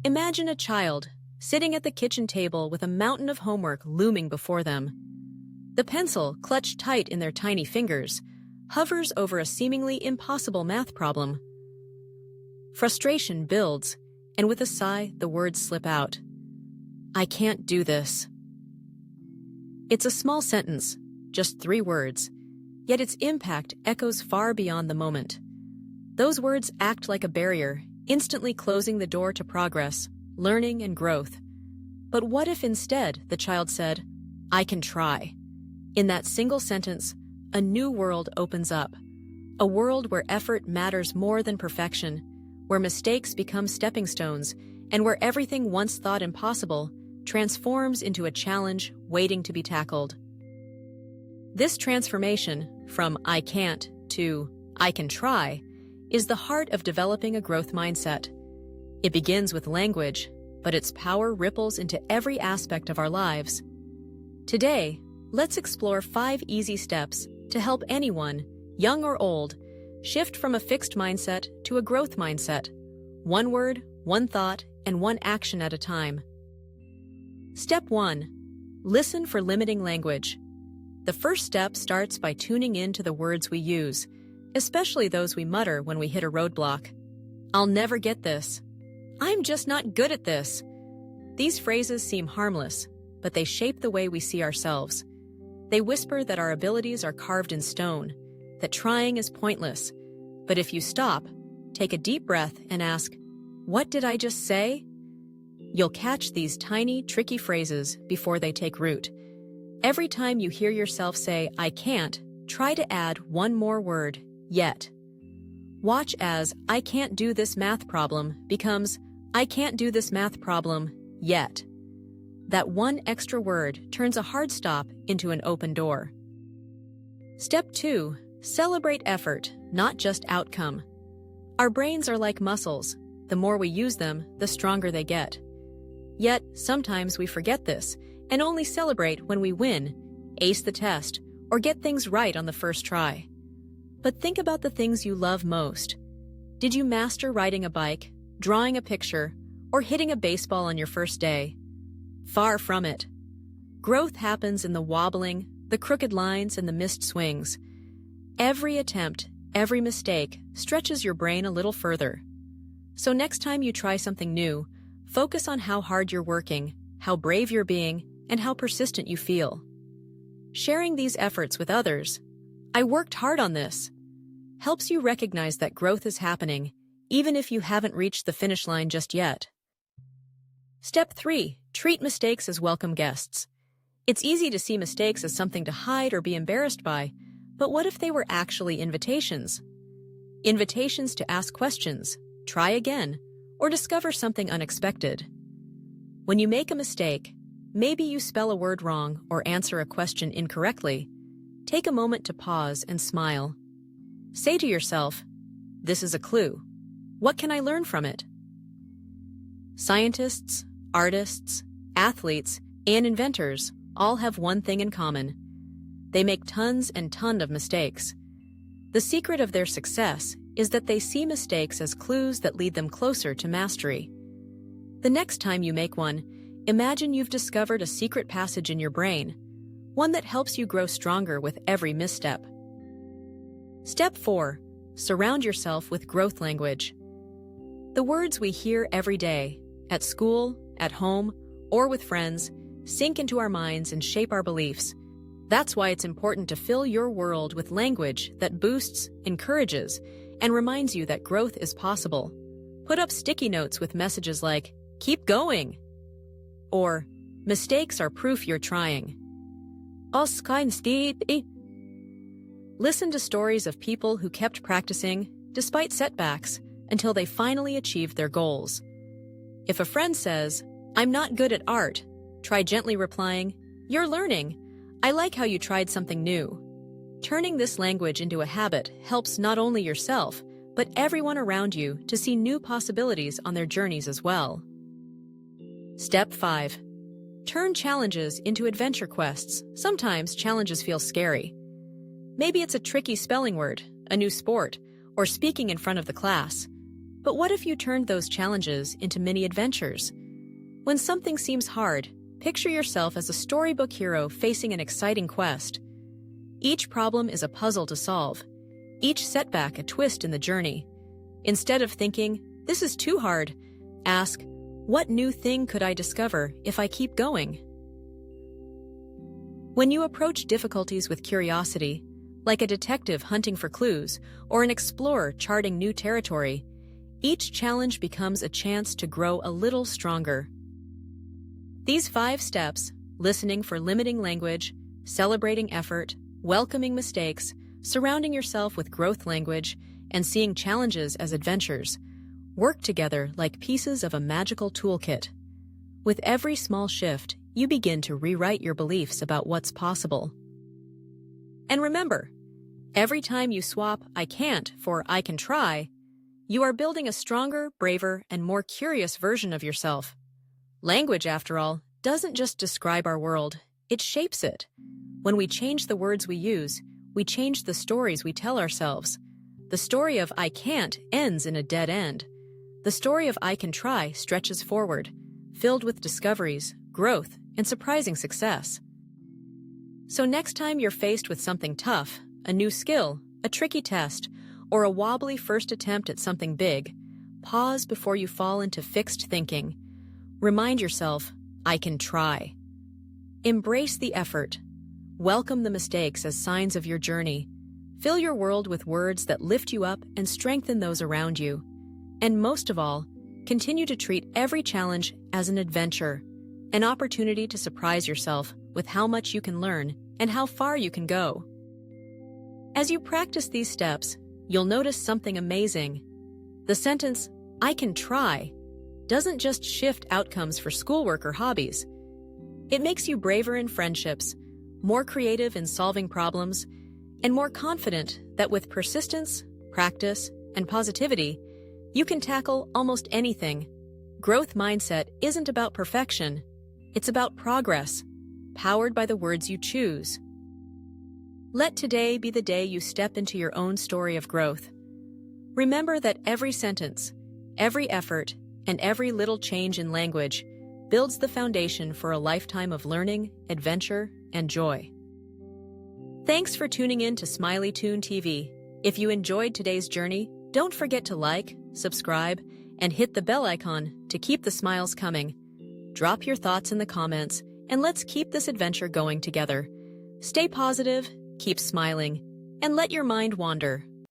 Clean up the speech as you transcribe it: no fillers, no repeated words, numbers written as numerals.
Imagine a child sitting at the kitchen table with a mountain of homework looming before them. The pencil, clutched tight in their tiny fingers, hovers over a seemingly impossible math problem. Frustration builds, and with a sigh, the words slip out. "I can't do this." It's a small sentence, just 3 words, yet its impact echoes far beyond the moment. Those words act like a barrier, instantly closing the door to progress, learning, and growth. But what if instead the child said, "I can try"? In that single sentence, a new world opens up. A world where effort matters more than perfection, where mistakes become stepping stones, and where everything once thought impossible transforms into a challenge waiting to be tackled. This transformation, from "I can't" to "I can try," is the heart of developing a growth mindset. It begins with language, but its power ripples into every aspect of our lives. Today, let's explore 5 easy steps to help anyone, young or old, shift from a fixed mindset to a growth mindset. 1 word, 1 thought, and 1 action at a time. Step 1. Listen for limiting language. The first step starts by tuning in to the words we use, especially those we mutter when we hit a roadblock. "I'll never get this." "I'm just not good at this." These phrases seem harmless, but they shape the way we see ourselves. They whisper that our abilities are carved in stone, that trying is pointless. But if you stop, take a deep breath, and ask, "What did I just say?" You'll catch these tiny, tricky phrases before they take root. Every time you hear yourself say, "I can't," try to add 1 more word, "yet." Watch as "I can't do this math problem" becomes "I can't do this math problem yet." That 1 extra word turns a hard stop into an open door. Step 2. Celebrate effort, not just outcome. Our brains are like muscles. The more we use them, the stronger they get. Yet, sometimes we forget this and only celebrate when we win, ace the test, or get things right on the first try. But think about the things you love most. Did you master riding a bike, drawing a picture, or hitting a baseball on your first day? Far from it. Growth happens in the wobbling, the crooked lines, and the missed swings. Every attempt, every mistake stretches your brain a little further. So next time you try something new, focus on how hard you're working, how brave you're being, and how persistent you feel. Sharing these efforts with others, "I worked hard on this," helps you recognize that growth is happening, even if you haven't reached the finish line just yet. Step 3. Treat mistakes as welcome guests. It's easy to see mistakes as something to hide or be embarrassed by, but what if they were actually invitations? Invitations to ask questions, try again, or discover something unexpected. When you make a mistake, maybe you spell a word wrong or answer a question incorrectly, take a moment to pause and smile. Say to yourself, "This is a clue. What can I learn from it?" Scientists, artists, athletes, and inventors all have one thing in common. They make tons and tons of mistakes. The secret of their success is that they see mistakes as clues that lead them closer to mastery. The next time you make one, imagine you've discovered a secret passage in your brain, one that helps you grow stronger with every misstep. Step 4. Surround yourself with growth language. The words we hear every day, at school, at home, or with friends, sink into our minds and shape our beliefs. That's why it's important to fill your world with language that boosts, encourages, and reminds you that growth is possible. Put up sticky notes with messages like, "Keep going," or "Mistakes are proof you're trying." Listen to stories of people who kept practicing, despite setbacks, until they finally achieved their goals. If a friend says, "I'm not good at art," try gently replying, "You're learning. I like how you tried something new." Turning this language into a habit helps not only yourself, but everyone around you to see new possibilities on their journeys as well. Step 5. Turn challenges into adventure quests. Sometimes challenges feel scary. Maybe it's a tricky spelling word, a new sport, or speaking in front of the class. But what if you turned those challenges into mini adventures? When something seems hard, picture yourself as a storybook hero facing an exciting quest. Each problem is a puzzle to solve, each setback a twist in the journey. Instead of thinking, "This is too hard," ask, "What new thing could I discover if I keep going?" When you approach difficulties with curiosity, like a detective hunting for clues or an explorer charting new territory, each challenge becomes a chance to grow a little stronger. These 5 steps, listening for limiting language, celebrating effort, welcoming mistakes, surrounding yourself with growth language, and seeing challenges as adventures, work together like pieces of a magical toolkit. With every small shift, you begin to rewrite your beliefs about what's possible. And remember, every time you swap "I can't" for "I can try," you are building a stronger, braver, and more curious version of yourself. Language, after all, doesn't just describe our world, it shapes it. When we change the words we use, we change the stories we tell ourselves. The story of "I can't" ends in a dead end. The story of "I can try" stretches forward, filled with discoveries, growth, and surprising success. So next time you're faced with something tough, a new skill, a tricky test, or a wobbly first attempt at something big, pause before you fall into fixed thinking. Remind yourself, "I can try." Embrace the effort. Welcome the mistakes as signs of your journey. Fill your world with words that lift you up and strengthen those around you. And most of all, continue to treat every challenge as an adventure, an opportunity to surprise yourself with how much you can learn and how far you can go. As you practice these steps, you'll notice something amazing. The sentence, "I can try," doesn't just shift outcomes for schoolwork or hobbies. It makes you braver in friendships, more creative in solving problems, and more confident that with persistence, practice, and positivity, you can tackle almost anything. Growth mindset isn't about perfection, it's about progress, powered by the words you choose. Let today be the day you step into your own story of growth. Remember that every sentence, every effort, and every little change in language builds the foundation for a lifetime of learning, adventure, and joy. Thanks for tuning in to Smiley Toon TV. If you enjoyed today's journey, don't forget to like, subscribe, and hit the bell icon to keep the smiles coming. Drop your thoughts in the comments, and let's keep this adventure going together. Stay positive, keep smiling, and let your mind wander.